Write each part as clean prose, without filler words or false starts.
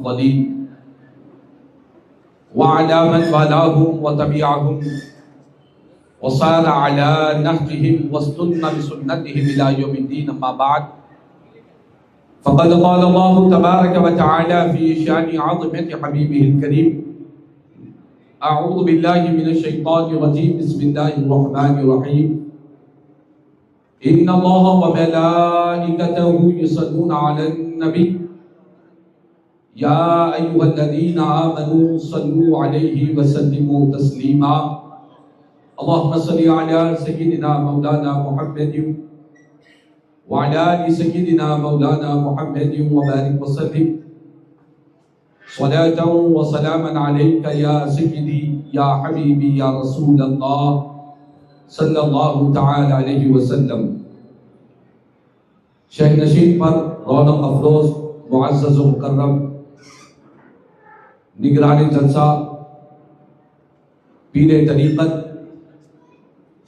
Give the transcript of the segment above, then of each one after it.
الأفضلين وعلى من والاهم وتبعهم وصار على نهجهم واستنى بسنتهم إلى يوم الدين. أما بعد فقد قال الله تبارك وتعالى في شأن عظمة حبيبه الكريم: أعوذ بالله من الشيطان الرجيم. بسم الله الرحمن الرحيم. إن الله وملائكته يصلون على النبي يا أيها الذين آمنوا صلوا عليه وسلموا تسليما. اللهم صل على سيدنا مولانا محمد وعلى آل سيدنا مولانا محمد وبارك وسلم صلاة وسلاما عليك يا سيدي يا حبيبي يا رسول الله صلی اللہ تعالی علیہ وسلم. شہر نشین پر رونق افروز معزز و مکرم نگران جلسہ پیر طریقت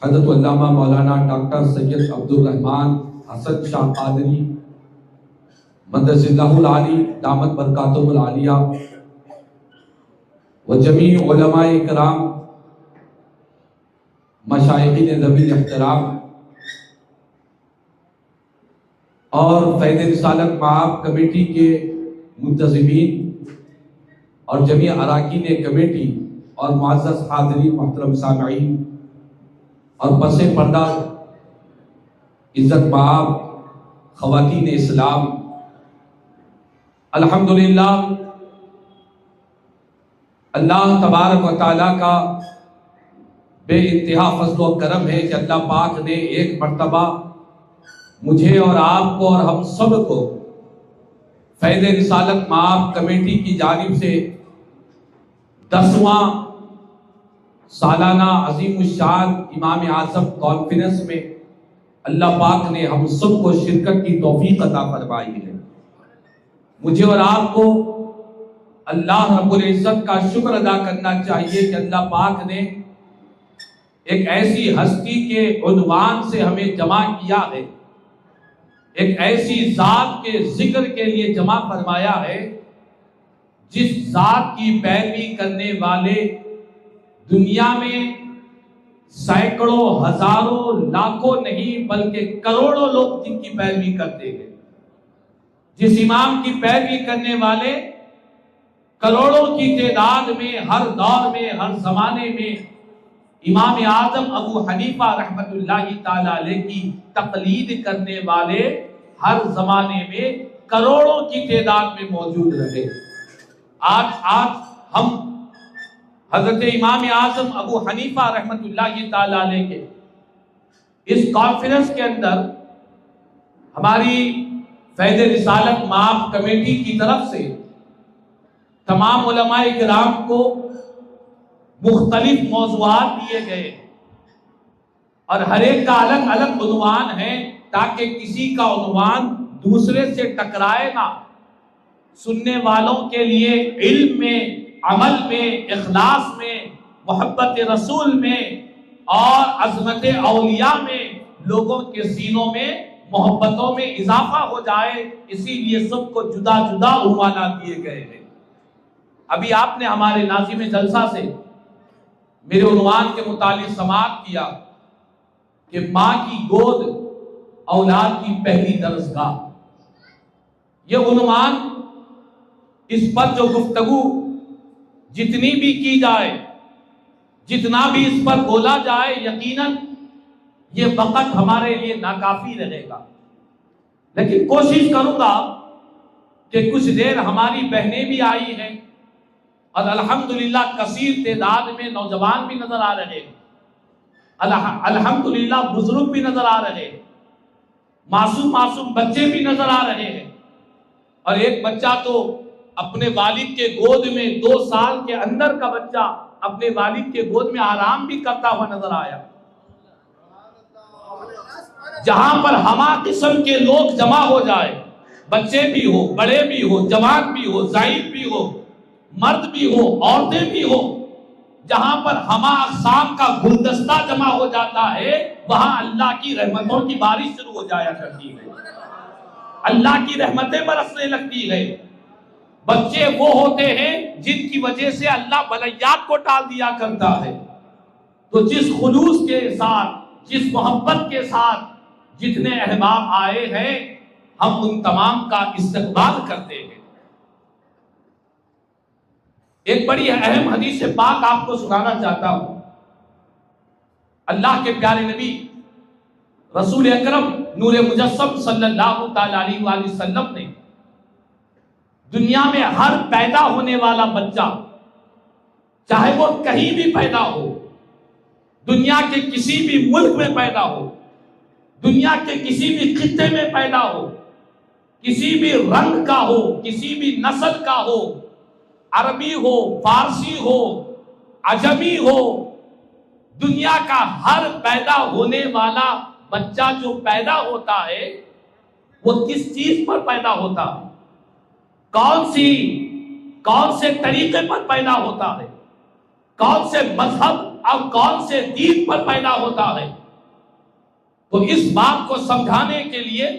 حضرت علامہ مولانا ڈاکٹر سید عبدالرحمن حسن شاہ قادری مدرس اللہ العالی دامت برکاتہم العالیہ و جمیع علماء کرام مشائخین ذوی الاحترام اور فیض رسالت معاب کمیٹی کے منتظمین اور جمیع اراکین کمیٹی اور معزز حاضرین محترم سامعین اور پس پردہ عزت معاب خواتین اسلام، الحمدللہ اللہ تبارک و تعالیٰ کا بے انتہا فضل و کرم ہے کہ اللہ پاک نے ایک مرتبہ مجھے اور آپ کو اور ہم سب کو فیض رسالت معاب کمیٹی کی جانب سے 10واں سالانہ عظیم الشان امام اعظم کانفرنس میں اللہ پاک نے ہم سب کو شرکت کی توفیق عطا فرمائی ہے. مجھے اور آپ کو اللہ رب العزت کا شکر ادا کرنا چاہیے کہ اللہ پاک نے ایک ایسی ہستی کے عنوان سے ہمیں جمع کیا ہے، ایک ایسی ذات کے ذکر کے لیے جمع فرمایا ہے جس ذات کی پیروی کرنے والے دنیا میں سینکڑوں ہزاروں لاکھوں نہیں بلکہ کروڑوں لوگ جن کی پیروی کرتے ہیں، جس امام کی پیروی کرنے والے کروڑوں کی تعداد میں ہر دور میں ہر زمانے میں امام اعظم ابو حنیفہ رحمت اللہ تعالی علیہ کی تقلید کرنے والے ہر زمانے میں کروڑوں کی تعداد میں موجود رہے. آج ہم حضرت امام اعظم ابو حنیفہ رحمت اللہ تعالی علیہ کے اس کانفرنس کے اندر ہماری فیض رسالت معاب کمیٹی کی طرف سے تمام علماء کرام کو مختلف موضوعات دیے گئے اور ہر ایک کا الگ الگ عنوان ہے تاکہ کسی کا عنوان دوسرے سے ٹکرائے نہ. سننے والوں کے لیے علم میں، عمل میں، اخلاص میں، محبت رسول میں اور عظمت اولیاء میں لوگوں کے سینوں میں محبتوں میں اضافہ ہو جائے، اسی لیے سب کو جدا جدا عنوانات دیے گئے ہیں. ابھی آپ نے ہمارے ناظم جلسہ سے میرے عنوان کے متعلق سماعت کیا کہ ماں کی گود اولاد کی پہلی درسگاہ. یہ عنوان، اس پر جو گفتگو جتنی بھی کی جائے، جتنا بھی اس پر بولا جائے، یقیناً یہ وقت ہمارے لیے ناکافی رہے گا. لیکن کوشش کروں گا کہ کچھ دیر ہماری بہنیں بھی آئی ہیں اور الحمدللہ کثیر تعداد میں نوجوان بھی نظر آ رہے ہیں، الحمدللہ بزرگ بھی نظر آ رہے ہیں، معصوم بچے بھی نظر آ رہے ہیں. اور ایک بچہ تو اپنے والد کے گود میں 2 سال کے اندر کا بچہ اپنے والد کے گود میں آرام بھی کرتا ہوا نظر آیا. جہاں پر ہما قسم کے لوگ جمع ہو جائے، بچے بھی ہو، بڑے بھی ہو، جوان بھی ہو، ضعیف بھی ہو، مرد بھی ہو، عورتیں بھی ہو، جہاں پر ہما اقسام کا گلدستہ جمع ہو جاتا ہے وہاں اللہ کی رحمتوں کی بارش شروع ہو جایا کرتی ہے، اللہ کی رحمتیں برسنے لگتی ہے. بچے وہ ہوتے ہیں جن کی وجہ سے اللہ بلیات کو ٹال دیا کرتا ہے. تو جس خلوص کے ساتھ، جس محبت کے ساتھ جتنے احباب آئے ہیں، ہم ان تمام کا استقبال کرتے ہیں. ایک بڑی اہم حدیث پاک آپ کو سنانا چاہتا ہوں. اللہ کے پیارے نبی رسول اکرم نور مجسم صلی اللہ تعالی علیہ وآلہ وسلم نے دنیا میں ہر پیدا ہونے والا بچہ، چاہے وہ کہیں بھی پیدا ہو، دنیا کے کسی بھی ملک میں پیدا ہو، دنیا کے کسی بھی خطے میں پیدا ہو، کسی بھی رنگ کا ہو، کسی بھی نسل کا ہو، عربی ہو، فارسی ہو، عجمی ہو، دنیا کا ہر پیدا ہونے والا بچہ جو پیدا ہوتا ہے وہ کس چیز پر پیدا ہوتا ہے؟ کون سے طریقے پر پیدا ہوتا ہے؟ کون سے مذہب اور کون سے دین پر پیدا ہوتا ہے؟ تو اس بات کو سمجھانے کے لیے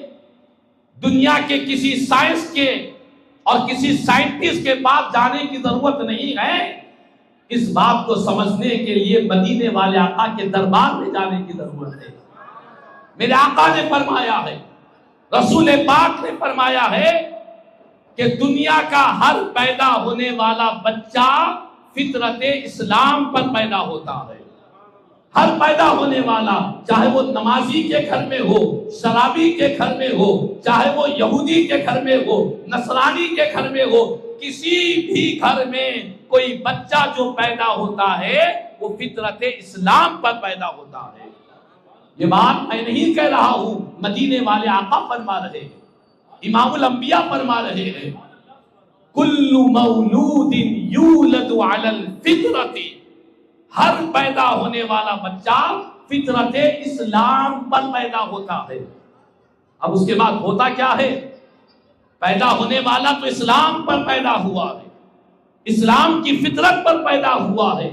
دنیا کے کسی سائنس کے اور کسی سائنٹسٹ کے پاس جانے کی ضرورت نہیں ہے. اس بات کو سمجھنے کے لیے مدینے والے آقا کے دربار میں جانے کی ضرورت ہے. میرے آقا نے فرمایا ہے، رسول پاک نے فرمایا ہے کہ دنیا کا ہر پیدا ہونے والا بچہ فطرت اسلام پر پیدا ہوتا ہے. ہر پیدا ہونے والا، چاہے وہ نمازی کے گھر میں ہو، شرابی کے گھر میں ہو، چاہے وہ یہودی کے گھر میں ہو، نصرانی کے گھر میں ہو، کسی بھی گھر میں کوئی بچہ جو پیدا ہوتا ہے وہ فطرت اسلام پر پیدا ہوتا ہے. یہ بات میں نہیں کہہ رہا ہوں، مدینے والے آقا فرما رہے ہیں، امام الانبیاء فرما رہے ہیں، کل مولود یولد علی الفطرۃ، ہر پیدا ہونے والا بچہ فطرت اسلام پر پیدا ہوتا ہے. اب اس کے بعد ہوتا کیا ہے؟ پیدا ہونے والا تو اسلام پر پیدا ہوا ہے، اسلام کی فطرت پر پیدا ہوا ہے.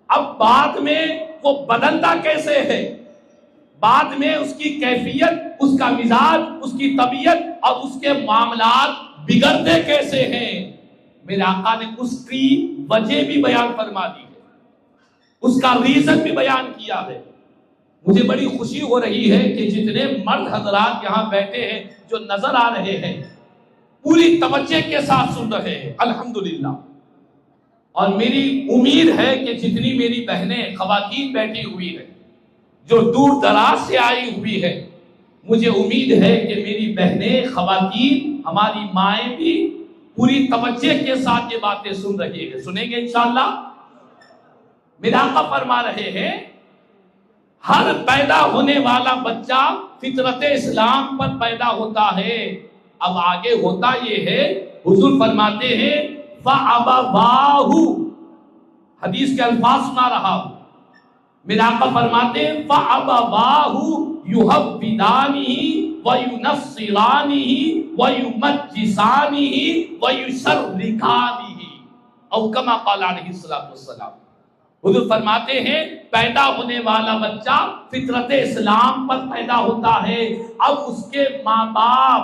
اب بعد میں وہ بدلتا کیسے ہے؟ بعد میں اس کی کیفیت، اس کا مزاج، اس کی طبیعت اور اس کے معاملات بگڑتے کیسے ہیں؟ میرے آقا نے اس کی وجہ بھی بیان فرما دی ہے، اس کا ریزن بھی بیان کیا ہے. مجھے بڑی خوشی ہو رہی ہے کہ جتنے مرد حضرات یہاں بیٹھے ہیں جو نظر آ رہے ہیں پوری توجہ کے ساتھ سن رہے ہیں، الحمدللہ. اور میری امید ہے کہ جتنی میری بہنیں خواتین بیٹھی ہوئی ہیں جو دور دراز سے آئی ہوئی ہے، مجھے امید ہے کہ میری بہنیں خواتین، ہماری مائیں بھی پوری توجہ کے ساتھ یہ باتیں سن رہی ہیں، سنیں گے انشاءاللہ. میرے آقا فرما رہے ہیں ہر پیدا ہونے والا بچہ فطرت اسلام پر پیدا ہوتا ہے. اب آگے ہوتا یہ ہے، حضور فرماتے ہیں فَأَبَوَاهُ، حدیث کے الفاظ سنا رہا ہوں. میرے آقا فرماتے ہیں فَأَبَوَاهُ يُحَوِّدَانِهِ وَيُنَصِّرَانِهِ وَيُمَجِّسَانِهِ وَيُشَرِّكَانِهِ، او کما قال علیہ السلام. حضور فرماتے ہیں پیدا ہونے والا بچہ فطرت اسلام پر پیدا ہوتا ہے. اب اس کے ماں باپ،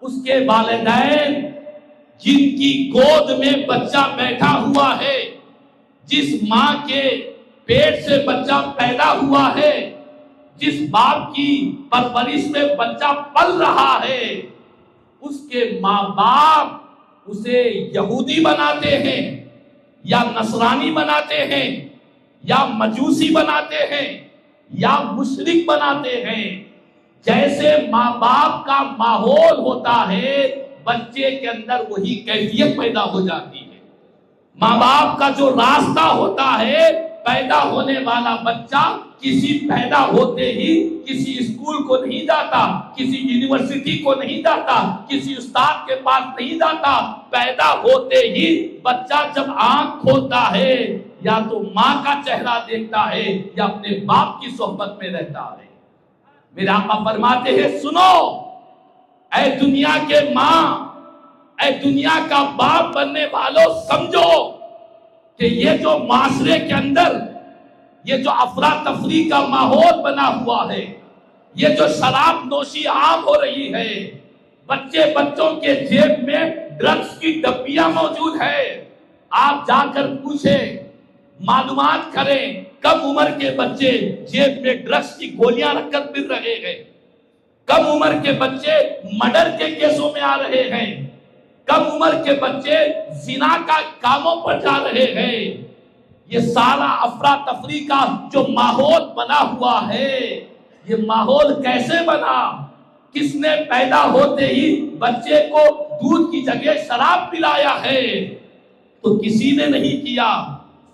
اس کے والدین، جن کی گود میں بچہ بیٹھا ہوا ہے، جس ماں کے پیٹ سے بچہ پیدا ہوا ہے، جس باپ کی پرورش میں بچہ پل رہا ہے، اس کے ماں باپ اسے یہودی بناتے ہیں یا نصرانی بناتے ہیں یا مجوسی بناتے ہیں یا مشرک بناتے ہیں. جیسے ماں باپ کا ماحول ہوتا ہے بچے کے اندر وہی کیفیت پیدا ہو جاتی ہے. ماں باپ کا جو راستہ ہوتا ہے، پیدا ہونے والا بچہ کسی پیدا ہوتے ہی کسی اسکول کو نہیں جاتا، کسی یونیورسٹی کو نہیں جاتا، کسی استاد کے پاس نہیں جاتا. پیدا ہوتے ہی بچہ جب آنکھ کھولتا ہے یا تو ماں کا چہرہ دیکھتا ہے یا اپنے باپ کی صحبت میں رہتا ہے. میرے آقا فرماتے ہیں سنو اے دنیا کے ماں، اے دنیا کا باپ بننے والوں، سمجھو کہ یہ جو معاشرے کے اندر یہ جو افراتفری کا ماحول بنا ہوا ہے، یہ جو شراب نوشی عام ہو رہی ہے، بچوں کے جیب میں ڈرگس کی ڈبیاں موجود ہے. آپ جا کر پوچھیں، معلومات کریں، کم عمر کے بچے جیب میں ڈرگس کی گولیاں رکھ کر پھر رہے ہیں، کم عمر کے بچے مرڈر کے کیسوں میں آ رہے ہیں، کم عمر کے بچے زنا کا کاموں پر جا رہے ہیں. یہ سارا افراتفری کا جو ماحول بنا ہوا ہے، یہ ماحول کیسے بنا؟ کس نے پیدا ہوتے ہی بچے کو دودھ کی جگہ شراب پلایا ہے؟ تو کسی نے نہیں کیا.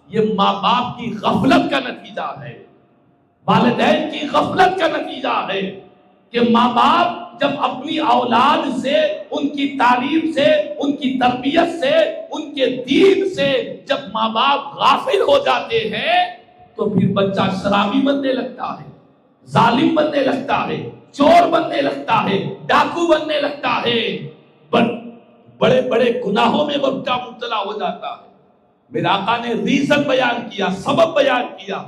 یہ ماں باپ کی غفلت کا نتیجہ ہے، والدین کی غفلت کا نتیجہ ہے کہ ماں باپ جب اپنی اولاد سے، ان کی تعلیم سے، ان کی تربیت سے، ان کے دین سے جب ماں باپ غافل ہو جاتے ہیں تو پھر بچہ شرابی بننے لگتا ہے، ظالم بننے لگتا ہے، چور بننے لگتا ہے، ڈاکو بننے لگتا ہے، بڑے بڑے گناہوں میں بچہ مبتلا ہو جاتا ہے. میرے آقا نے ریزن بیان کیا، سبب بیان کیا،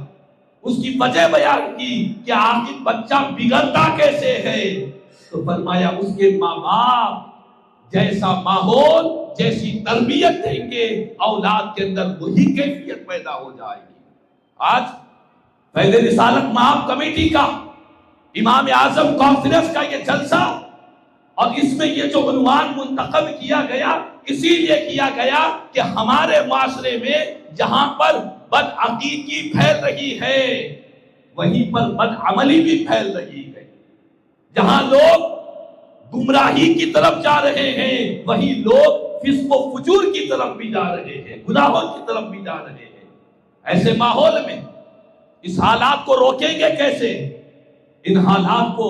اس کی وجہ بیان کی کہ آخر بچہ بگڑتا کیسے ہے. تو فرمایا اس کے ماں باپ جیسا ماحول، جیسی تربیت دیں گے، اولاد کے اندر وہی کیفیت پیدا ہو جائے گی. آج پہلے رسالت مآب کمیٹی کا، امام اعظم کانفرنس کا یہ جلسہ، اور اس میں یہ جو عنوان منتخب کیا گیا، اسی لیے کیا گیا کہ ہمارے معاشرے میں جہاں پر بدعقیدگی پھیل رہی ہے، وہیں پر بدعملی بھی پھیل رہی ہے. جہاں لوگ گمراہی کی طرف جا رہے ہیں، وہیں لوگ فسق و فجور کی طرف بھی جا رہے ہیں، گناہوں کی طرف بھی جا رہے ہیں. ایسے ماحول میں اس حالات کو روکیں گے کیسے؟ ان حالات کو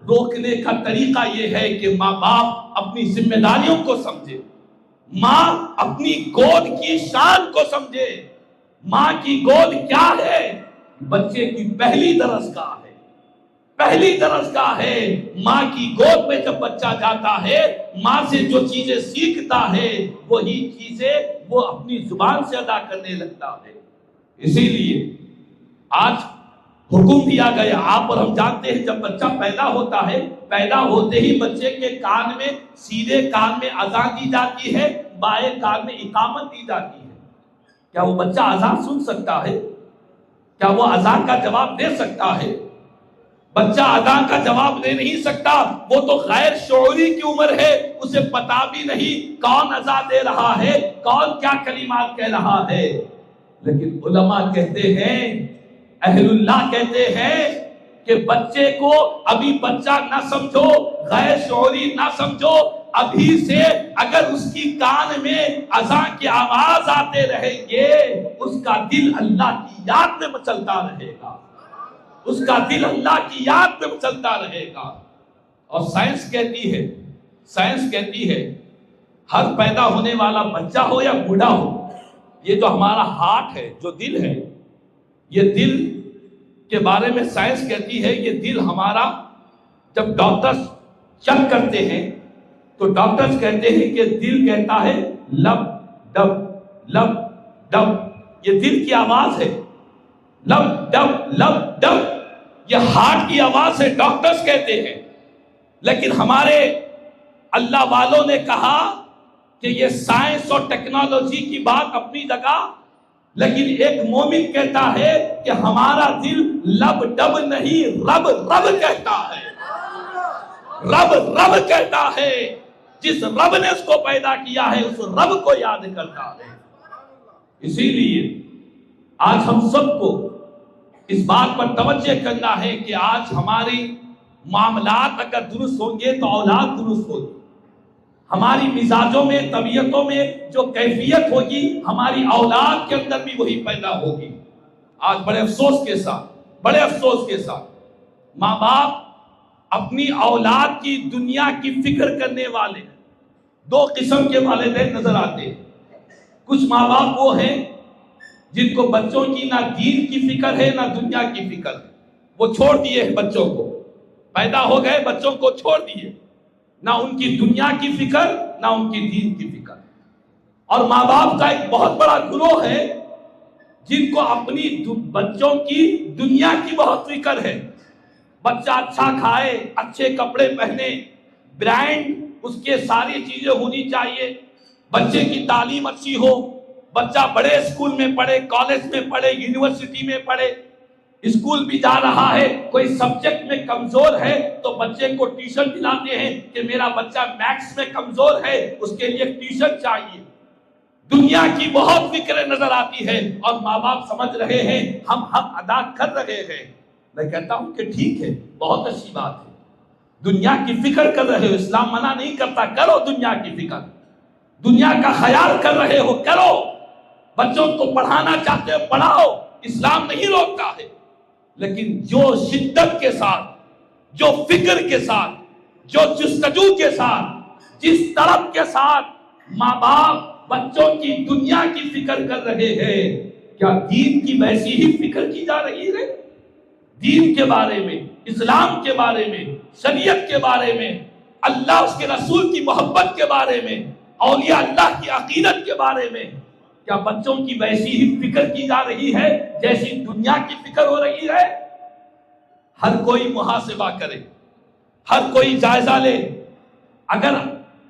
روکنے کا طریقہ یہ ہے کہ ماں باپ اپنی ذمہ داریوں کو سمجھے، ماں اپنی گود کی شان کو سمجھے. ماں کی گود کیا ہے؟ بچے کی پہلی درسگاہ ہے، پہلی درسگاہ ہے. ماں کی گود میں جب بچہ جاتا ہے، ماں سے جو چیزیں سیکھتا ہے وہی چیزیں وہ اپنی زبان سے ادا کرنے لگتا ہے. اسی لیے آج حکم دیا گیا، آپ اور ہم جانتے ہیں جب بچہ پیدا ہوتا ہے، پیدا ہوتے ہی بچے کے کان میں، سیدھے کان میں اذان دی جاتی ہے، بائیں کان میں اقامت دی جاتی ہے. کیا وہ بچہ اذان سن سکتا ہے؟ کیا وہ اذان کا جواب دے سکتا ہے؟ بچہ اذان کا جواب دے نہیں سکتا. وہ تو غیر شعوری کی عمر ہے، اسے پتا بھی نہیں کون اذان دے رہا ہے، کون کیا کلمات کہہ رہا ہے. لیکن علماء کہتے ہیں، اہل اللہ کہتے ہیں کہ بچے کو ابھی بچہ نہ سمجھو، غیر شعوری نہ سمجھو. ابھی سے اگر اس کی کان میں اذان کی آواز آتے رہیں گے، اس کا دل اللہ کی یاد میں مچلتا رہے گا، اس کا دل اللہ کی یاد میں مچلتا رہے گا. اور سائنس کہتی ہے ہر پیدا ہونے والا بچہ ہو یا بوڑھا ہو، یہ جو ہمارا ہارٹ ہے، جو دل ہے، یہ دل کے بارے میں سائنس کہتی ہے یہ دل ہمارا، جب ڈاکٹرز چیک کرتے ہیں تو ڈاکٹرز کہتے ہیں کہ دل کہتا ہے لب ڈب لب ڈب. یہ دل کی آواز ہے، لب ڈب لب ڈب، یہ ہارٹ کی آواز ہے، ڈاکٹرز کہتے ہیں. لیکن ہمارے اللہ والوں نے کہا کہ یہ سائنس اور ٹیکنالوجی کی بات اپنی جگہ، لیکن ایک مومن کہتا ہے کہ ہمارا دل لب ڈب نہیں، رب رب کہتا ہے، رب رب کہتا ہے. جس رب نے اس کو پیدا کیا ہے اس رب کو یاد کرتا ہے. اسی لیے آج ہم سب کو اس بات پر توجہ کرنا ہے کہ آج ہماری معاملات اگر درست ہوں گے تو اولاد درست ہوگی. ہماری مزاجوں میں، طبیعتوں میں جو کیفیت ہوگی، ہماری اولاد کے اندر بھی وہی پیدا ہوگی. آج بڑے افسوس کے ساتھ ماں باپ اپنی اولاد کی دنیا کی فکر کرنے والے دو قسم کے والدین نظر آتے ہیں. کچھ ماں باپ وہ ہیں جن کو بچوں کی نہ دین کی فکر ہے نہ دنیا کی فکر ہے. وہ چھوڑ دیے ہیں بچوں کو، پیدا ہو گئے بچوں کو چھوڑ دیے، نہ ان کی دنیا کی فکر نہ ان کی دین کی فکر. اور ماں باپ کا ایک بہت بڑا گروہ ہے جن کو اپنی بچوں کی دنیا کی بہت فکر ہے. بچہ اچھا کھائے، اچھے کپڑے پہنے، برانڈ اس کے ساری چیزیں ہونی چاہیے، بچے کی تعلیم اچھی ہو، بچہ بڑے اسکول میں پڑھے، کالج میں پڑھے، یونیورسٹی میں پڑھے، اسکول بھی جا رہا ہے، کوئی سبجیکٹ میں کمزور ہے تو بچے کو ٹیوشن دلاتے ہیں کہ میرا بچہ میتھس میں کمزور ہے، اس کے لیے ٹیوشن چاہیے۔ دنیا کی بہت فکر نظر آتی ہے اور ماں باپ سمجھ رہے ہیں ہم حق ادا کر رہے ہیں۔ میں کہتا ہوں کہ ٹھیک ہے، بہت اچھی بات ہے، دنیا کی فکر کر رہے ہو، اسلام منع نہیں کرتا، کرو دنیا کی فکر، دنیا کا خیال کر رہے ہو کرو، بچوں کو پڑھانا چاہتے ہو پڑھاؤ، اسلام نہیں روکتا ہے، لیکن جو شدت کے ساتھ، جو فکر کے ساتھ، جو جستجو کے ساتھ، جس طرف کے ساتھ ماں باپ بچوں کی دنیا کی فکر کر رہے ہیں، کیا دین کی ویسی ہی فکر کی جا رہی ہے؟ دین کے بارے میں، اسلام کے بارے میں، شریعت کے بارے میں، اللہ اس کے رسول کی محبت کے بارے میں، اولیاء اللہ کی عقیدت کے بارے میں کیا بچوں کی ویسی ہی فکر کی جا رہی ہے جیسی دنیا کی فکر ہو رہی ہے؟ ہر کوئی محاسبہ کرے، ہر کوئی جائزہ لے۔ اگر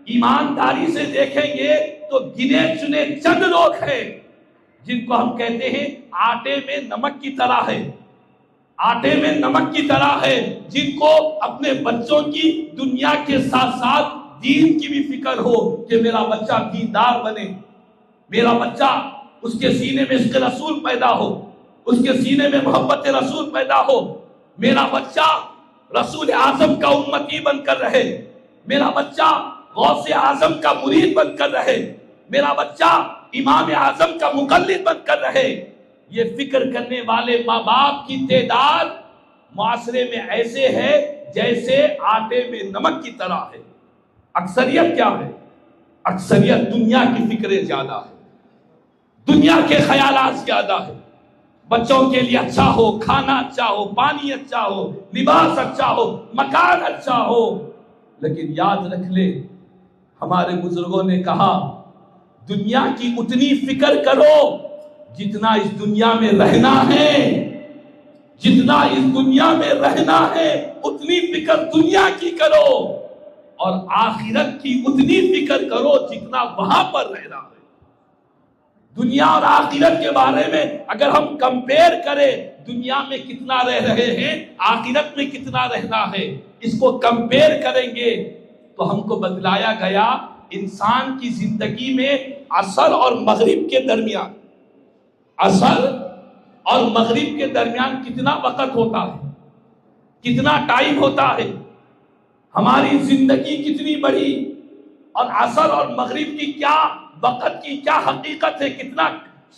ایمانداری سے دیکھیں گے تو گنے چنے چند لوگ ہیں جن کو ہم کہتے ہیں آٹے میں نمک کی طرح ہے، آٹے میں نمک کی طرح ہے، جن کو اپنے بچوں کی دنیا کے ساتھ ساتھ دین کی بھی فکر ہو کہ میرا بچہ دیندار بنے، میرا بچہ اس کے سینے میں عشق رسول پیدا ہو، اس کے سینے میں محبت رسول پیدا ہو، میرا بچہ رسول اعظم کا امتی بن کر رہے، میرا بچہ غوث اعظم کا مرید بن کر رہے، میرا بچہ امام اعظم کا مقلد بن کر رہے۔ یہ فکر کرنے والے ماں باپ کی تعداد معاشرے میں ایسے ہے جیسے آٹے میں نمک کی طرح ہے۔ اکثریت کیا ہے؟ اکثریت دنیا کی فکریں زیادہ ہے، دنیا کے خیالات زیادہ ہے، بچوں کے لیے اچھا ہو، کھانا اچھا ہو، پانی اچھا ہو، لباس اچھا ہو، مکان اچھا ہو۔ لیکن یاد رکھ لے، ہمارے بزرگوں نے کہا دنیا کی اتنی فکر کرو جتنا اس دنیا میں رہنا ہے، جتنا اس دنیا میں رہنا ہے اتنی فکر دنیا کی کرو، اور آخرت کی اتنی فکر کرو جتنا وہاں پر رہنا ہے۔ دنیا اور آخرت کے بارے میں اگر ہم کمپیر کریں، دنیا میں کتنا رہ رہے ہیں، آخرت میں کتنا رہنا ہے، اس کو کمپیر کریں گے تو ہم کو بتلایا گیا انسان کی زندگی میں عصر اور مغرب کے درمیان، عصر اور مغرب کے درمیان کتنا وقت ہوتا ہے، کتنا ٹائم ہوتا ہے، ہماری زندگی کتنی بڑی، اور عصر اور مغرب کی کیا وقت کی کیا حقیقت ہے، کتنا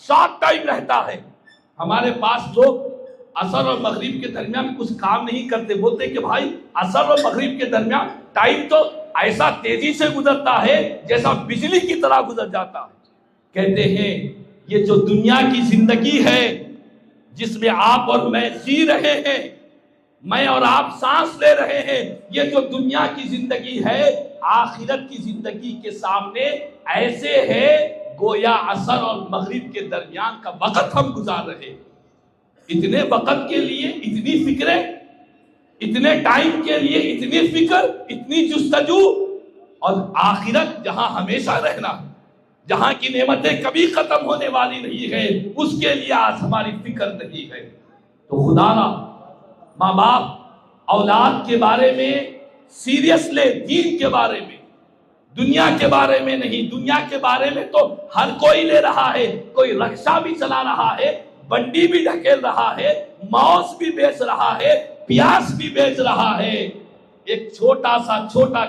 شارٹ ٹائم رہتا ہے۔ ہمارے پاس لوگ عصر اور مغرب کے درمیان کچھ کام نہیں کرتے، بولتے کہ بھائی عصر اور مغرب کے درمیان ٹائم تو ایسا تیزی سے گزرتا ہے جیسا بجلی کی طرح گزر جاتا ہے۔ کہتے ہیں یہ جو دنیا کی زندگی ہے جس میں آپ اور میں جی رہے ہیں، میں اور آپ سانس لے رہے ہیں، یہ جو دنیا کی زندگی ہے آخرت کی زندگی کے سامنے ایسے ہے گویا عصر اور مغرب کے درمیان کا وقت ہم گزار رہے ہیں۔ اتنے وقت کے لیے اتنی فکریں، اتنے ٹائم کے لیے اتنی فکر، اتنی جستجو، اور آخرت جہاں ہمیشہ رہنا، جہاں کی نعمتیں کبھی ختم ہونے والی نہیں ہے، اس کے لیے آج ہماری فکر نہیں ہے۔ تو خدا را ماں باپ اولاد کے بارے میں سیریس لے، دین کے بارے میں، دنیا کے بارے میں نہیں۔ دنیا کے بارے میں تو ہر کوئی لے رہا ہے، کوئی رکشہ بھی چلا رہا ہے، بنڈی بھی ڈھکیل رہا ہے، ماؤس بھی بیچ رہا ہے، پیاز بھی بیچ رہا ہے۔ ایک چھوٹا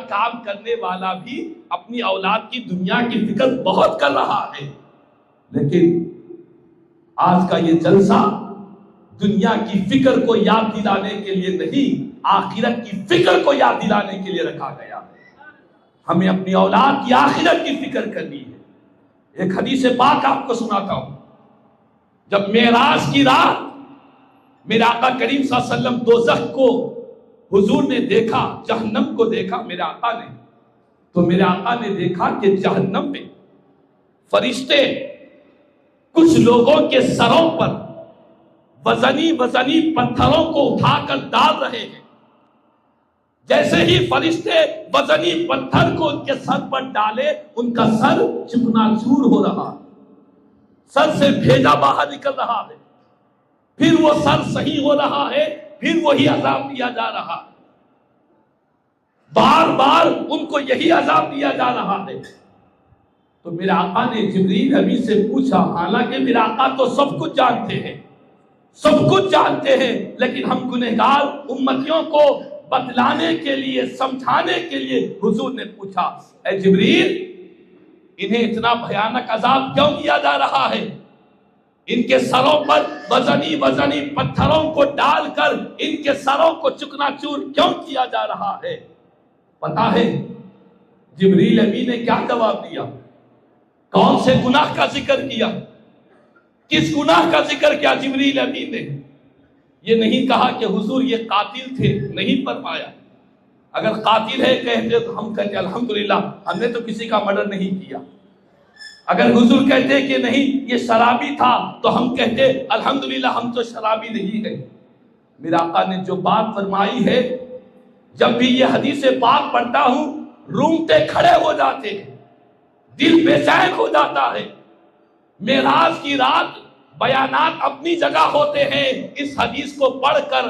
کام کرنے والا بھی اپنی اولاد کی دنیا کی فکر بہت کر رہا ہے، لیکن آج کا یہ جلسہ دنیا کی فکر کو یاد دلانے کے لیے نہیں، آخرت کی فکر کو یاد دلانے کے لیے رکھا گیا۔ ہمیں اپنی اولاد کی آخرت کی فکر کرنی ہے۔ ایک حدیث پاک آپ کو سناتا ہوں۔ جب معراج کی رات میرے آقا کریم صلی اللہ علیہ وسلم دوزخ کو حضور نے دیکھا، جہنم کو دیکھا میرے آقا نے، تو میرے آقا نے دیکھا کہ جہنم میں فرشتے کچھ لوگوں کے سروں پر وزنی پتھروں کو اٹھا کر ڈال رہے ہیں۔ جیسے ہی فرشتے وزنی پتھر کو ان کے سر پر ڈالے ان کا سر چکنا-چور ہو رہا، سر سے بھیجا باہر نکل رہا ہے، پھر وہ سر صحیح ہو رہا ہے، پھر وہی عذاب دیا جا رہا ہے، بار بار ان کو یہی عذاب دیا جا رہا ہے۔ تو میرے آقا نے جبریل امین سے پوچھا، حالانکہ میرے آقا تو سب کچھ جانتے ہیں، سب کچھ جانتے ہیں، لیکن ہم گنہگار امتیوں کو بتلانے کے لیے، سمجھانے کے لیے حضور نے پوچھا، اے جبریل انہیں اتنا بھیانک عذاب کیوں دیا جا رہا ہے؟ ان کے سروں پر وزنی پتھروں کو ڈال کر ان کے سروں کو چکنا چور کیوں کیا جا رہا ہے؟ پتا ہے جبریل امین نے کیا جواب دیا؟ کون سے گناہ کا ذکر کیا؟ کس گناہ کا ذکر کیا جبریل امین نے؟ یہ نہیں کہا کہ حضور یہ قاتل تھے، نہیں فرمایا۔ اگر قاتل ہے کہتے تو ہم کہتے الحمدللہ ہم نے تو کسی کا مرڈر نہیں کیا۔ اگر حضور کہتے کہ نہیں یہ شرابی تھا تو ہم کہتے الحمدللہ ہم تو شرابی نہیں ہیں۔ میرے آقا نے جو بات فرمائی ہے، جب بھی یہ حدیث پاک پڑھتا ہوں رونگٹے کھڑے ہو جاتے ہیں، دل بے چین ہو جاتا ہے۔ معراج کی رات بیانات اپنی جگہ ہوتے ہیں، اس حدیث کو پڑھ کر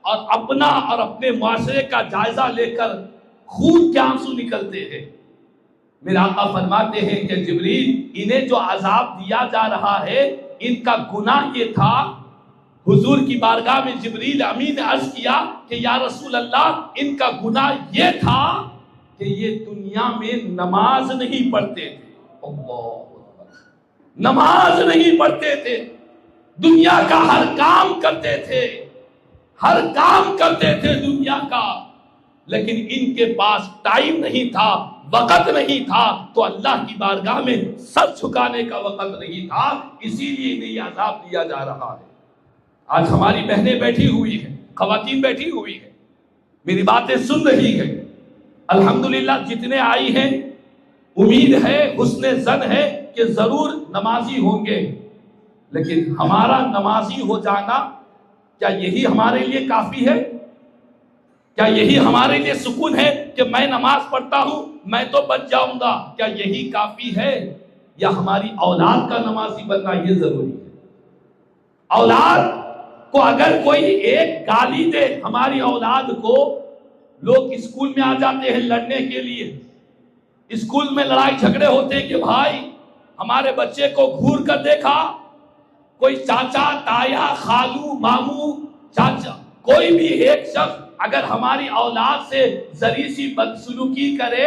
اور اپنا اور اپنے معاشرے کا جائزہ لے کر خون کے آنسو نکلتے ہیں۔ میرے آقا فرماتے ہیں کہ جبریل انہیں جو عذاب دیا جا رہا ہے ان کا گناہ یہ تھا۔ حضور کی بارگاہ میں جبریل امین نے عرض کیا کہ یا رسول اللہ ان کا گناہ یہ تھا کہ یہ دنیا میں نماز نہیں پڑھتے تھے، نماز نہیں پڑھتے تھے، دنیا کا ہر کام کرتے تھے، ہر کام کرتے تھے دنیا کا، لیکن ان کے پاس ٹائم نہیں تھا، وقت نہیں تھا، تو اللہ کی بارگاہ میں سر جھکانے کا وقت نہیں تھا، اسی لیے انہیں یہ عذاب دیا جا رہا ہے۔ آج ہماری بہنیں بیٹھی ہوئی ہیں، خواتین بیٹھی ہوئی ہیں، میری باتیں سن رہی ہیں، الحمدللہ جتنے آئی ہیں امید ہے، حسن ظن ہے کہ ضرور نمازی ہوں گے، لیکن ہمارا نمازی ہو جانا کیا یہی ہمارے لیے کافی ہے؟ کیا یہی ہمارے لیے سکون ہے کہ میں نماز پڑھتا ہوں میں تو بچ جاؤں گا؟ کیا یہی کافی ہے؟ یا ہماری اولاد کا نمازی بننا یہ ضروری ہے؟ اولاد کو اگر کوئی ایک گالی دے، ہماری اولاد کو، لوگ اسکول میں آ جاتے ہیں لڑنے کے لیے، اسکول میں لڑائی جھگڑے ہوتے ہیں کہ بھائی ہمارے بچے کو گھور کر دیکھا، کوئی چاچا تایا خالو ماموں چاچا کوئی بھی ایک شخص اگر ہماری اولاد سے ذری سی بدسلوکی کرے،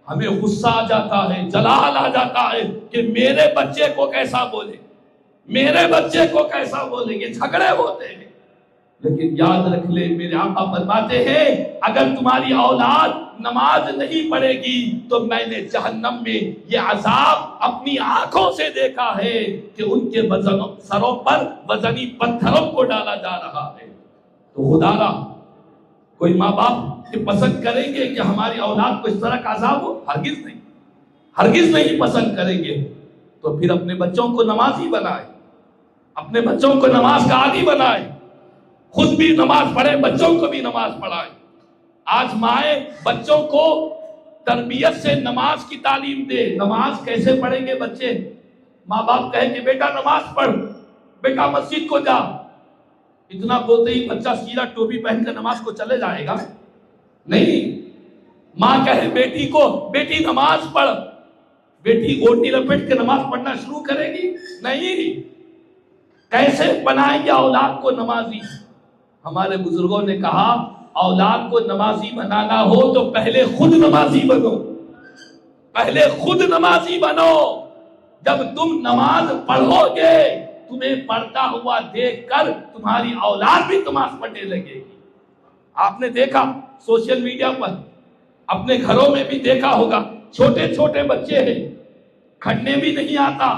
ہمیں غصہ آ جاتا ہے، جلال آ جاتا ہے کہ میرے بچے کو کیسا بولے، میرے بچے کو کیسا بولیں گے، جھگڑے ہوتے ہیں۔ لیکن یاد رکھ لے میرے آقا فرماتے ہیں اگر تمہاری اولاد نماز نہیں پڑھے گی تو میں نے جہنم میں یہ عذاب اپنی آنکھوں سے دیکھا ہے کہ ان کے سروں پر وزنی پتھروں کو ڈالا جا رہا ہے۔ تو خدا را کوئی ماں باپ یہ پسند کریں گے کہ ہماری اولاد کو اس طرح کا عذاب ہو؟ ہرگز نہیں، ہرگز نہیں پسند کریں گے۔ تو پھر اپنے بچوں کو نمازی بنائے، اپنے بچوں کو نماز کا عادی بنائے، خود بھی نماز پڑھے، بچوں کو بھی نماز پڑھائے۔ آج مائیں بچوں کو تربیت سے نماز کی تعلیم دے۔ نماز کیسے پڑھیں گے بچے؟ ماں باپ کہیں کہ بیٹا نماز پڑھ، بیٹا مسجد کو جا، اتنا بولتے ہی بچہ سیدھا ٹوپی پہن کر نماز کو چلے جائے گا؟ نہیں۔ ماں کہے بیٹی کو بیٹی نماز پڑھ، بیٹی اوڑھنی لپیٹ کے نماز پڑھنا شروع کرے گی؟ نہیں۔ کیسے بنائیں گے اولاد کو نمازی؟ ہمارے بزرگوں نے کہا اولاد کو نمازی بنانا ہو تو پہلے خود نمازی بنو، پہلے خود نمازی بنو۔ جب تم نماز پڑھو گے تمہیں پڑھتا ہوا دیکھ کر تمہاری اولاد بھی نماز پڑھنے لگے گی۔ آپ نے دیکھا سوشل میڈیا پر، اپنے گھروں میں بھی دیکھا ہوگا، چھوٹے چھوٹے بچے ہیں، کھڑنے بھی نہیں آتا،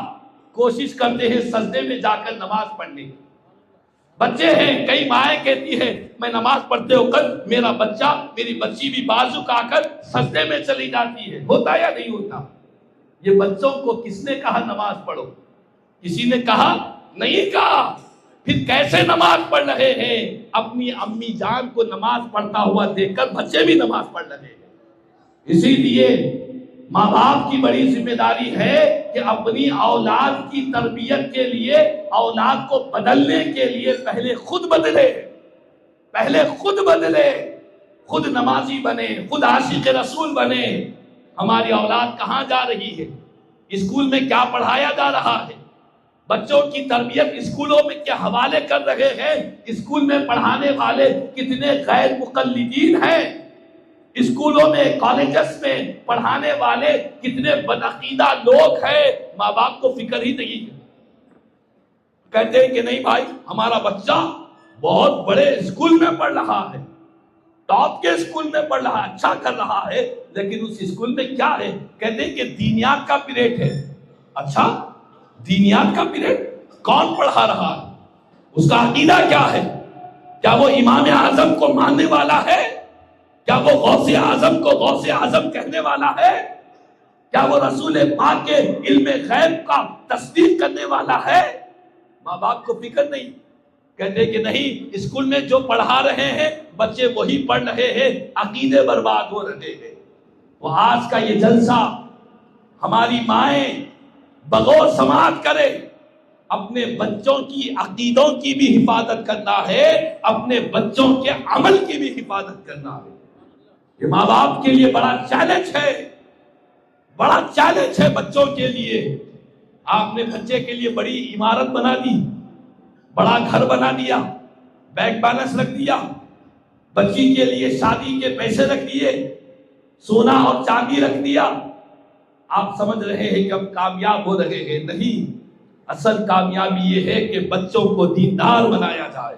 کوشش کرتے ہیں سجدے میں جا کر نماز پڑھنے کی۔ بچے ہیں، کئی مائیں کہتی ہیں میں نماز پڑھتے ہو کر میرا بچہ میری بچی بھی بازو کا کر سجدے میں چلی جاتی ہے۔ ہوتا یا نہیں ہوتا؟ یہ بچوں کو کس نے کہا نماز پڑھو؟ کسی نے کہا نہیں کہا۔ پھر کیسے نماز پڑھ رہے ہیں؟ اپنی امی جان کو نماز پڑھتا ہوا دیکھ کر بچے بھی نماز پڑھ رہے ہیں۔ اسی لیے ماں باپ کی بڑی ذمہ داری ہے کہ اپنی اولاد کی تربیت کے لیے، اولاد کو بدلنے کے لیے پہلے خود بدلے، خود نمازی بنے، خود عاشق رسول بنے۔ ہماری اولاد کہاں جا رہی ہے؟ اسکول میں کیا پڑھایا جا رہا ہے؟ بچوں کی تربیت اسکولوں میں کیا حوالے کر رہے ہیں؟ اسکول میں پڑھانے والے کتنے غیر مقلدین ہیں؟ اسکولوں میں، کالجز میں پڑھانے والے کتنے بدعقیدہ لوگ ہیں؟ ماں باپ کو فکر ہی نہیں ہے۔ کہتے ہیں کہ نہیں بھائی، ہمارا بچہ بہت بڑے اسکول میں پڑھ رہا ہے، ٹاپ کے اسکول میں پڑھ رہا ہے، اچھا کر رہا ہے، لیکن اس اسکول میں کیا ہے؟ کہتے ہیں کہ دینیات کا پیریڈ ہے۔ اچھا، دینیات کا پیریڈ کون پڑھا رہا ہے؟ اس کا عقیدہ کیا ہے؟ کیا وہ امام اعظم کو ماننے والا ہے؟ کیا وہ غوث اعظم کو غوث اعظم کہنے والا ہے؟ کیا وہ رسول پاک کے علم غیب کا تصدیق کرنے والا ہے؟ ماں باپ کو فکر نہیں۔ کہتے کہ نہیں، اسکول میں جو پڑھا رہے ہیں بچے وہی پڑھ رہے ہیں، عقیدے برباد ہو رہے ہیں۔ وہ آج کا یہ جلسہ ہماری مائیں بغور سماعت کرے، اپنے بچوں کی عقیدوں کی بھی حفاظت کرنا ہے، اپنے بچوں کے عمل کی بھی حفاظت کرنا ہے۔ یہ ماں باپ کے لیے بڑا چیلنج ہے بچوں کے لیے۔ آپ نے بچے کے لیے بڑی عمارت بنا دی، بڑا گھر بنا دیا، بینک بیلنس رکھ دیا، بچی کے لیے شادی کے پیسے رکھ دیے، سونا اور چاندی رکھ دیا۔ آپ سمجھ رہے ہیں کہ ہم کامیاب ہو رہے ہیں؟ نہیں، اصل کامیابی یہ ہے کہ بچوں کو دیندار بنایا جائے۔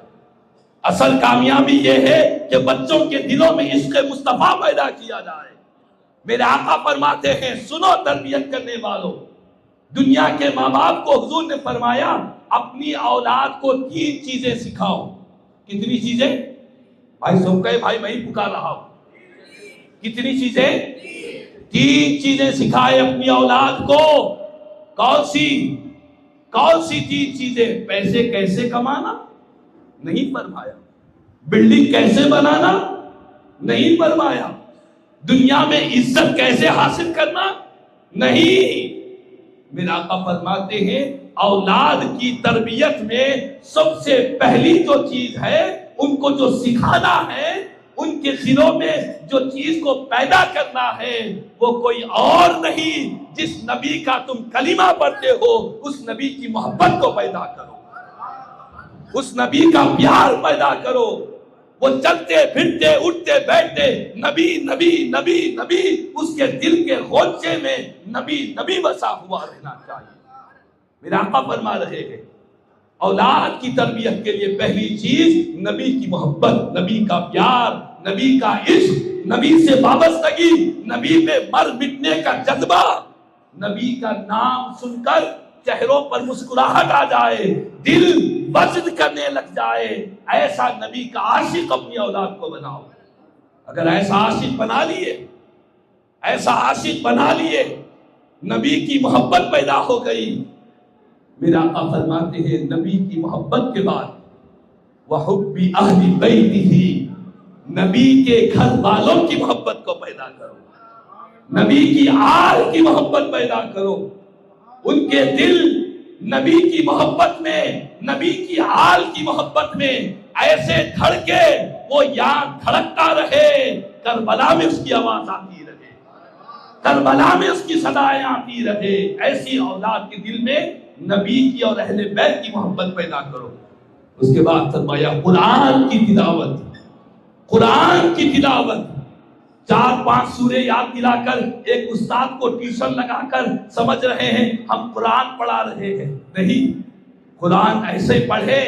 اصل کامیابی یہ ہے کہ بچوں کے دلوں میں عشق مصطفیٰ پیدا کیا جائے۔ میرے آقا فرماتے ہیں، سنو تربیت کرنے والوں، دنیا کے ماں باپ کو حضور نے فرمایا اپنی اولاد کو 3 چیزیں سکھاؤ۔ کتنی چیزیں؟ بھائی سب کہے بھائی میں ہی پکار رہا ہوں۔ کتنی چیزیں؟ 3 چیزیں سکھائے اپنی اولاد کو۔ کون سی 3 چیزیں؟ پیسے کیسے کمانا؟ نہیں فرمایا۔ بلڈنگ کیسے بنانا؟ نہیں فرمایا۔ دنیا میں عزت کیسے حاصل کرنا؟ نہیں۔ میرا آقا فرماتے ہیں اولاد کی تربیت میں سب سے پہلی جو چیز ہے، ان کو جو سکھانا ہے، ان کے دلوں میں جو چیز کو پیدا کرنا ہے، وہ کوئی اور نہیں، جس نبی کا تم کلمہ پڑھتے ہو اس نبی کی محبت کو پیدا کرو، اس نبی کا پیار پیدا کرو۔ وہ چلتے پھرتے اٹھتے بیٹھتے نبی نبی نبی نبی، اس کے دل کے غنچے میں نبی نبی بسا ہوا رہنا چاہیے۔ میرا آقا فرما رہے ہیں اولاد کی تربیت کے لیے پہلی چیز نبی کی محبت، نبی کا پیار، نبی کا عشق، نبی سے وابستگی، نبی پہ مر مٹنے کا جذبہ، نبی کا نام سن کر چہروں پر مسکراہٹ آ جائے، دل وجد کرنے لگ جائے۔ ایسا نبی کا عاشق اپنی اولاد کو بناؤ۔ اگر ایسا عاشق بنا لیے، نبی کی محبت پیدا ہو گئی۔ میرا آقا فرماتے ہیں نبی کی محبت کے بعد وَحُبِّ أَهْلِ بَيْتِهِ، نبی کے گھر والوں کی محبت کو پیدا کرو، نبی کی آل کی محبت پیدا کرو، ان کے دل نبی کی محبت میں، نبی کی آل کی محبت میں ایسے دھڑکے وہ یہاں دھڑکتا رہے، کربلا میں اس کی آواز آتی رہے، کربلا میں اس کی صدائیں آتی رہے۔ ایسی اولاد کے دل میں نبی کی اور اہل بیت کی محبت پیدا کرو۔ اس کے بعد فرمایا قرآن کی تلاوت 4-5 سورے یاد دلا کر ایک استاد کو ٹیوشن لگا کر سمجھ رہے ہیں ہم قرآن پڑھا رہے ہیں۔ نہیں، قرآن ایسے پڑھے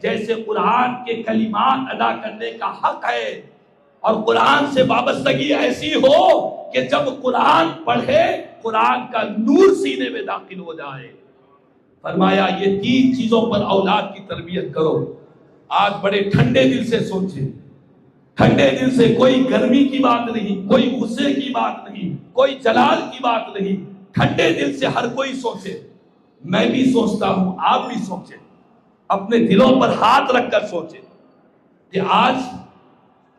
جیسے قرآن کے کلمات ادا کرنے کا حق ہے، اور قرآن سے وابستگی ایسی ہو کہ جب قرآن پڑھے قرآن کا نور سینے میں داخل ہو جائے۔ فرمایا یہ 3 چیزوں پر اولاد کی تربیت کرو۔ آج بڑے ٹھنڈے دل سے سوچیں، ٹھنڈے دل سے، کوئی گرمی کی بات نہیں، کوئی غصے کی بات نہیں، کوئی جلال کی بات نہیں، ٹھنڈے دل سے ہر کوئی سوچے۔ میں بھی سوچتا ہوں، آپ بھی سوچیں۔ اپنے دلوں پر ہاتھ رکھ کر سوچیں کہ آج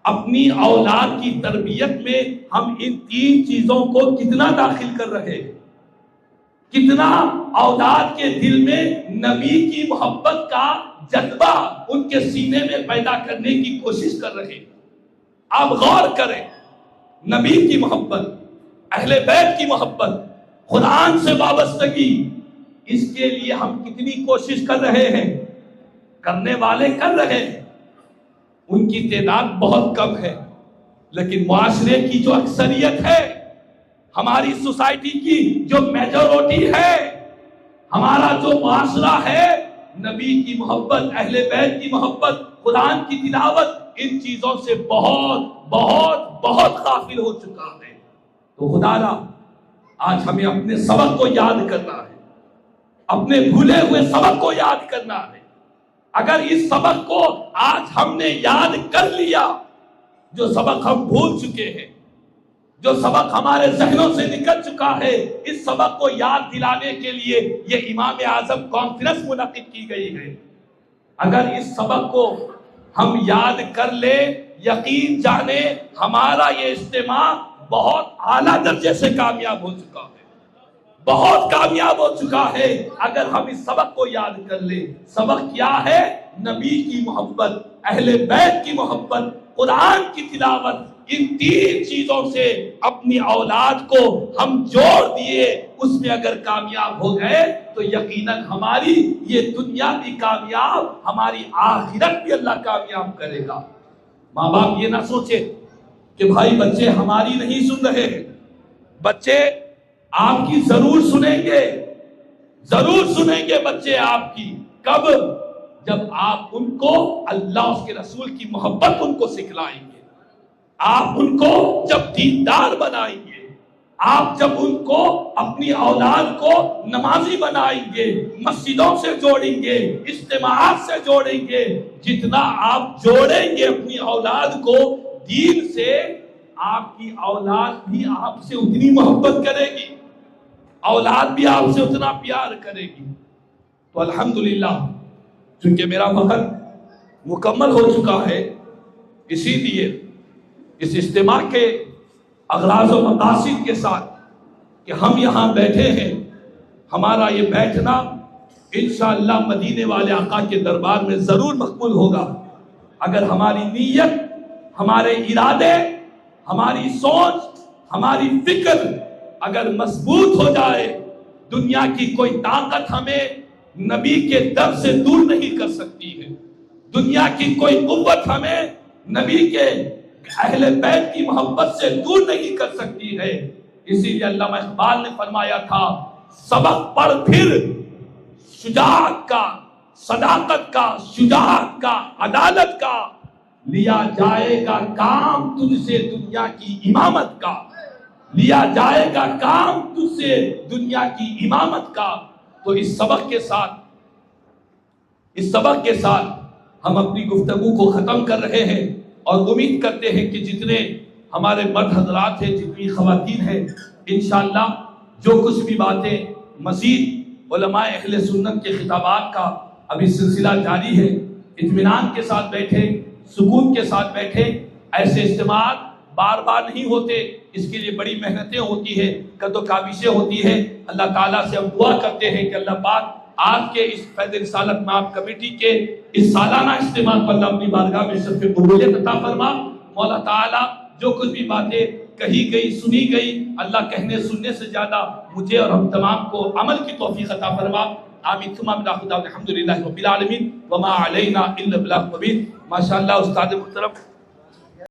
اپنی اولاد کی تربیت میں ہم ان 3 چیزوں کو کتنا داخل کر رہے ہیں، کتنا اولاد کے دل میں نبی کی محبت کا جذبہ ان کے سینے میں پیدا کرنے کی کوشش کر رہے ہیں۔ آپ غور کریں، نبی کی محبت، اہل بیت کی محبت، قرآن سے وابستگی، اس کے لیے ہم کتنی کوشش کر رہے ہیں؟ کرنے والے کر رہے ہیں، ان کی تعداد بہت کم ہے، لیکن معاشرے کی جو اکثریت ہے، ہماری سوسائٹی کی جو میجورٹی ہے، ہمارا جو معاشرہ ہے، نبی کی محبت، اہل بیت کی محبت، قرآن کی تلاوت، ان چیزوں سے بہت بہت بہت غافل ہو چکا ہے۔ تو خدا را آج ہمیں اپنے سبق کو یاد کرنا ہے، اپنے بھولے ہوئے سبق کو یاد کرنا ہے۔ اگر اس سبق کو آج ہم نے یاد کر لیا، جو سبق ہم بھول چکے ہیں، جو سبق ہمارے ذہنوں سے نکل چکا ہے، اس سبق کو یاد دلانے کے لیے یہ امام اعظم کانفرنس منعقد کی گئی ہے۔ اگر اس سبق کو ہم یاد کر لے، یقین جانے ہمارا یہ اجتماع بہت اعلیٰ درجے سے کامیاب ہو چکا ہے، بہت کامیاب ہو چکا ہے اگر ہم اس سبق کو یاد کر لیں۔ سبق کیا ہے؟ نبی کی محبت، اہل بیت کی محبت، قرآن کی تلاوت، ان 3 چیزوں سے اپنی اولاد کو ہم جوڑ دیے، اس میں اگر کامیاب ہو گئے تو یقیناً ہماری یہ دنیا بھی کامیاب، ہماری آخرت بھی اللہ کامیاب کرے گا۔ ماں باپ یہ نہ سوچے کہ بھائی بچے ہماری نہیں سن رہے ہیں، بچے آپ کی ضرور سنیں گے، ضرور سنیں گے بچے آپ کی۔ کب؟ جب آپ ان کو اللہ اس کے رسول کی محبت ان کو سکھلائیں گے، آپ ان کو جب دیندار بنائیں گے، آپ جب ان کو اپنی اولاد کو نمازی بنائیں گے، مسجدوں سے جوڑیں گے، اجتماعات سے جوڑیں گے، جتنا آپ جوڑیں گے اپنی اولاد کو دین سے، آپ کی اولاد بھی آپ سے اتنی محبت کرے گی، اولاد بھی آپ سے اتنا پیار کرے گی۔ تو الحمدللہ چونکہ میرا وقت مکمل ہو چکا ہے، اسی لیے اس اجتماع کے اغراض و مقاصد کے ساتھ کہ ہم یہاں بیٹھے ہیں، ہمارا یہ بیٹھنا انشاءاللہ مدینے والے آقا کے دربار میں ضرور مقبول ہوگا اگر ہماری نیت، ہمارے ارادے، ہماری سوچ، ہماری فکر اگر مضبوط ہو جائے۔ دنیا کی کوئی طاقت ہمیں نبی کے در سے دور نہیں کر سکتی ہے، دنیا کی کوئی قوت ہمیں نبی کے اہل بیت کی محبت سے دور نہیں کر سکتی ہے۔ اسی لیے علامہ اقبال نے فرمایا تھا، سبق پڑھ پھر شجاعت کا، صداقت کا، شجاعت کا، عدالت کا، لیا جائے گا کام تجھ سے دنیا کی امامت کا، لیا جائے گا کام تجھ سے دنیا کی امامت کا۔ تو اس سبق کے ساتھ ہم اپنی گفتگو کو ختم کر رہے ہیں، اور امید کرتے ہیں کہ جتنے ہمارے مرد حضرات ہیں، جتنی خواتین ہیں، انشاءاللہ جو کچھ بھی باتیں مزید علماء اہل سنت کے خطابات کا ابھی سلسلہ جاری ہے، اطمینان کے ساتھ بیٹھے، سکون کے ساتھ بیٹھے۔ ایسے اجتماعات بار بار نہیں ہوتے، اس کے لیے بڑی محنتیں ہوتی ہیں، قد و کاوشیں ہوتی ہیں۔ اللہ تعالیٰ سے ہم دعا کرتے ہیں کہ اللہ پاک آج کے اس فیض رسالت مآب کمیٹی کے اس سالانہ اجتماع پر اللہ اپنی بارگاہ میں شرف قبولیت عطا فرما۔ مولا تعالیٰ جو کچھ بھی باتیں کہی گئی، سنی گئی، اللہ کہنے سننے سے زیادہ مجھے اور ہم تمام کو عمل کی توفیق عطا فرما۔ آمین ثم آمین۔ خدا الحمدللہ رب العالمین وما علینا الا البلاغ المبین۔ ماشاءاللہ استاد محترم